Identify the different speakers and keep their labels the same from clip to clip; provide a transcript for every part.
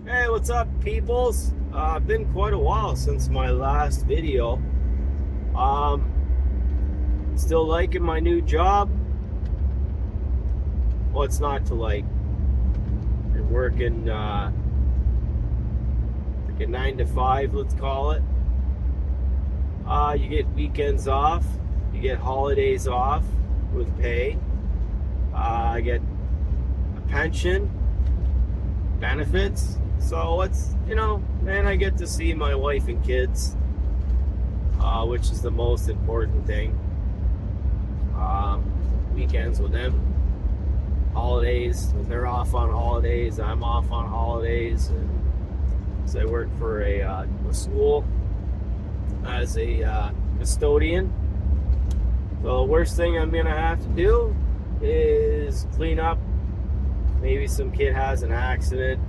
Speaker 1: Hey, what's up, peoples? Been quite a while since my last video. Um, Still liking my new job. What's not to like? You're working like a 9 to 5, let's call it. You get weekends off. You get holidays off with pay. I get a pension, benefits. So man, I get to see my wife and kids, which is the most important thing. Weekends with them, holidays. When they're off on holidays, I'm off on holidays. And so I work for a school as a custodian. So the worst thing I'm gonna have to do is clean up. Maybe some kid has an accident.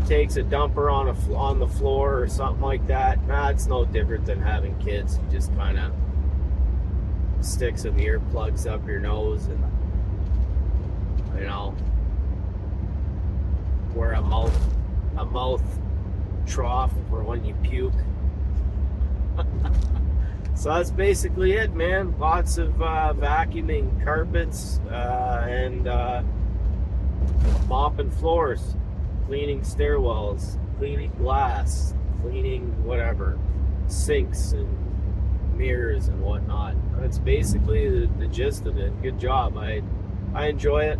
Speaker 1: Takes a dumper on the floor or something like that. Nah, it's no different than having kids. You just kind of stick some earplugs up your nose and wear a mouth trough for when you puke. So that's basically it, man. Lots of vacuuming carpets and mopping floors, cleaning stairwells, cleaning glass, cleaning whatever, sinks and mirrors and whatnot. That's basically the gist of it. Good job. I enjoy it,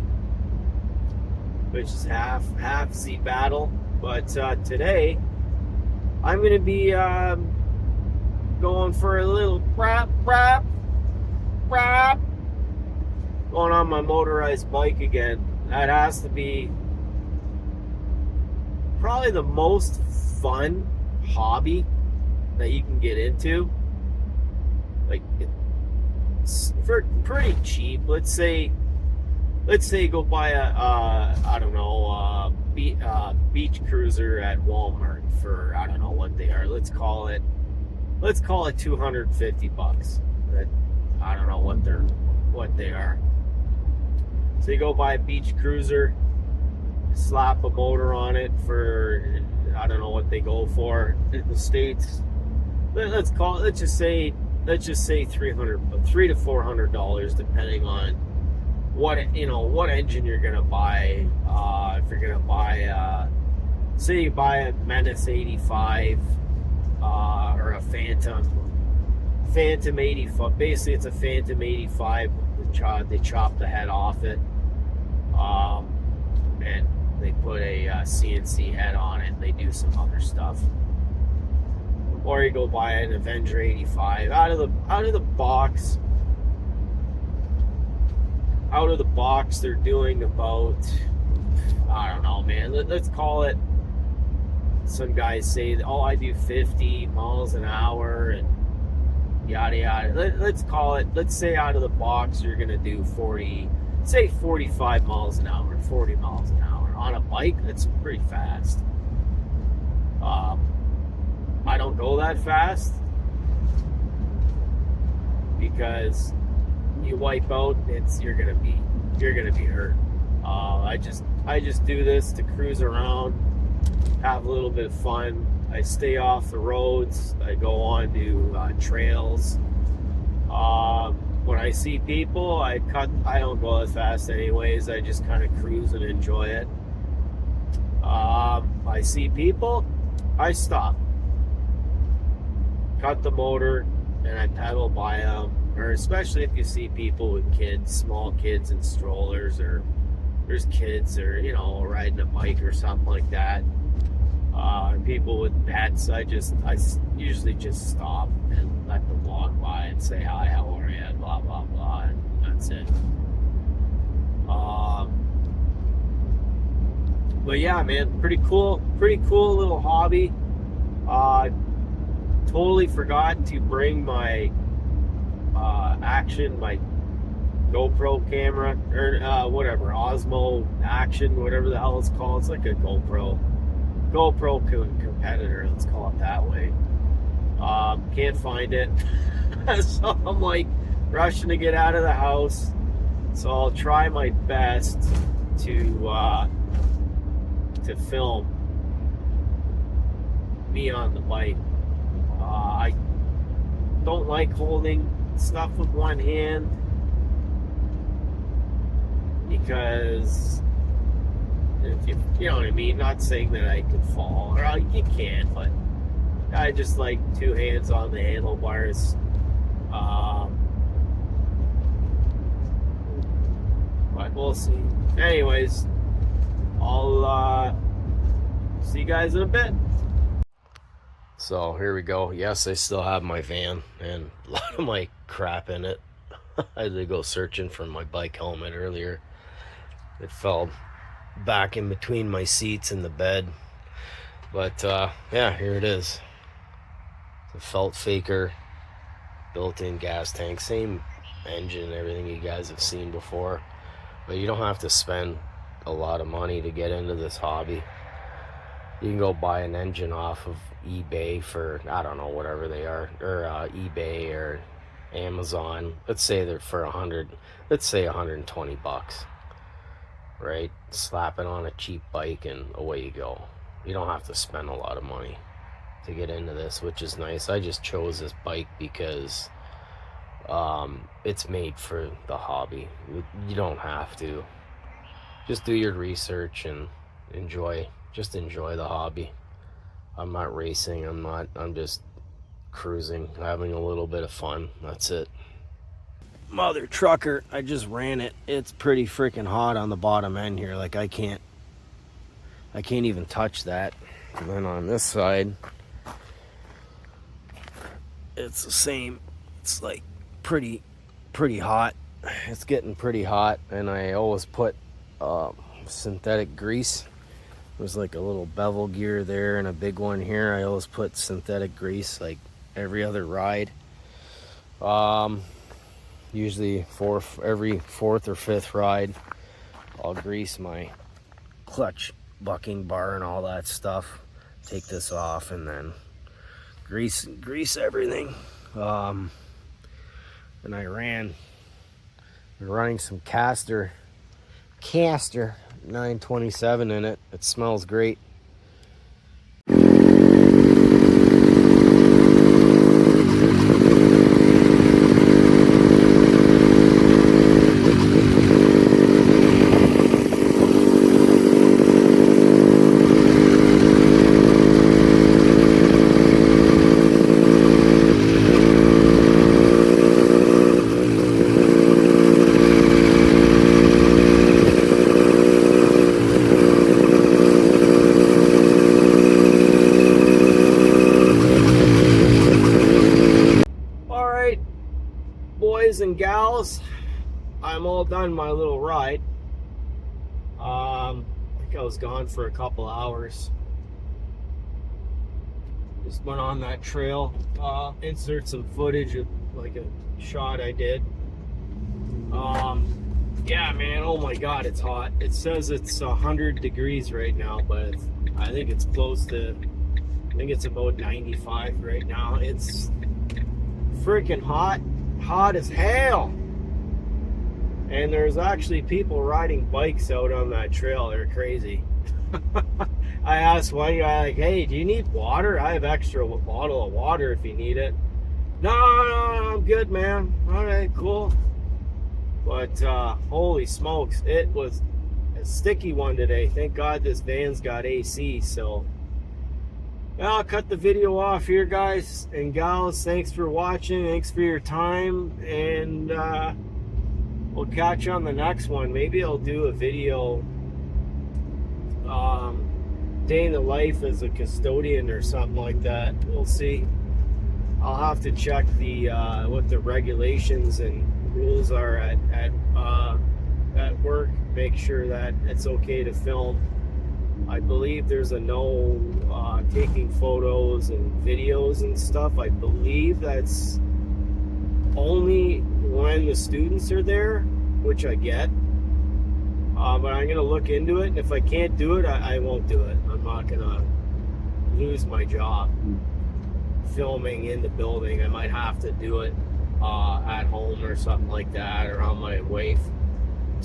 Speaker 1: which is half the battle. But today I'm going to be going for a little going on my motorized bike again. That has to be probably the most fun hobby that you can get into. Like, it's for pretty cheap. Let's say go buy a beach cruiser at Walmart for, I don't know what they are. Let's call it $250. That, I don't know what they are. So you go buy a beach cruiser, slap a motor on it for, I don't know what they go for in the States. Let's just say $300 to $400, depending on what engine you're gonna buy. If you're gonna buy, say you buy a Menace 85 or a Phantom 85. Basically, it's a Phantom 85. They chop the head off it, and they put a CNC head on it. And they do some other stuff. Or you go buy an Avenger 85 out of the box. Out of the box, they're doing about, I don't know, man. Let's call it. Some guys say, "Oh, I do 50 miles an hour and yada yada." Let's call it. Let's say out of the box, you're gonna do 45 miles an hour, 40 miles an hour on a bike. That's pretty fast. I don't go that fast because you wipe out. You're gonna be hurt. I just do this to cruise around, have a little bit of fun. I stay off the roads. I go on to trails. When I see people, I don't go as fast anyways. I just kind of cruise and enjoy it. I see people, I stop, cut the motor, and I pedal by them. Or especially if you see people with kids, small kids in strollers, or there's kids, or riding a bike or something like that. People with pets, I usually just stop and let them walk by and say hi, how are you, blah blah blah, and that's it. But yeah, man, pretty cool little hobby. Totally forgot to bring my my GoPro camera, or whatever, Osmo Action, whatever the hell it's called. It's like a GoPro competitor, let's call it that way. Can't find it. So I'm like rushing to get out of the house. So I'll try my best to film me on the bike. I don't like holding stuff with one hand because if you know what I mean. Not saying that I could fall, or you can, but I just like two hands on the handlebars. But we'll see. Anyways, I'll see you guys in a bit. So here we go. Yes, I still have my van and a lot of my crap in it. I had to go searching for my bike helmet earlier. It fell back in between my seats and the bed. But yeah, here it is. It's a felt faker, built-in gas tank, same engine and everything you guys have seen before. But you don't have to spend a lot of money to get into this hobby. You can go buy an engine off of eBay for, I don't know, whatever they are, or eBay or Amazon. Let's say they're for let's say 120 bucks, right? Slap it on a cheap bike and away you go. You don't have to spend a lot of money to get into this, which is nice. I just chose this bike because it's made for the hobby. You don't have to. Just do your research and enjoy the hobby. I'm not racing, I'm just cruising, having a little bit of fun. That's it. Mother trucker, I just ran it. It's pretty freaking hot on the bottom end here. Like I can't even touch that. And then on this side, it's the same. It's like pretty hot. It's getting pretty hot, and I always put synthetic grease. There's like a little bevel gear there and a big one here. I always put synthetic grease like every other ride. Usually every fourth or fifth ride, I'll grease my clutch bucking bar and all that stuff. Take this off and then grease everything. And I'm running some Caster 927 in it. It smells great. Boys and gals, I'm all done my little ride. I think I was gone for a couple hours. Just went on that trail. Insert some footage of like a shot I did. Yeah, man, oh my god, it's hot. It says it's 100 degrees right now, but I think it's close to, I think it's about 95 right now. It's freaking hot as hell. And there's actually people riding bikes out on that trail. They're crazy. I asked one guy, like, hey, do you need water? I have extra bottle of water if you need it. No, I'm good, man. All right, cool. But holy smokes, it was a sticky one today. Thank God this van's got AC. So I'll cut the video off here, guys and gals. Thanks for watching. Thanks for your time. And we'll catch you on the next one. Maybe I'll do a video day in the life as a custodian or something like that. We'll see. I'll have to check the what the regulations and rules are at work. Make sure that it's okay to film. I believe there's a no taking photos and videos and stuff. I believe that's only when the students are there, which I get. But I'm going to look into it, and if I can't do it, I won't do it. I'm not going to lose my job filming in the building. I might have to do it at home or something like that, or on my way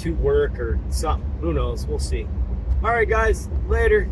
Speaker 1: to work or something. Who knows? We'll see. All right, guys. Later.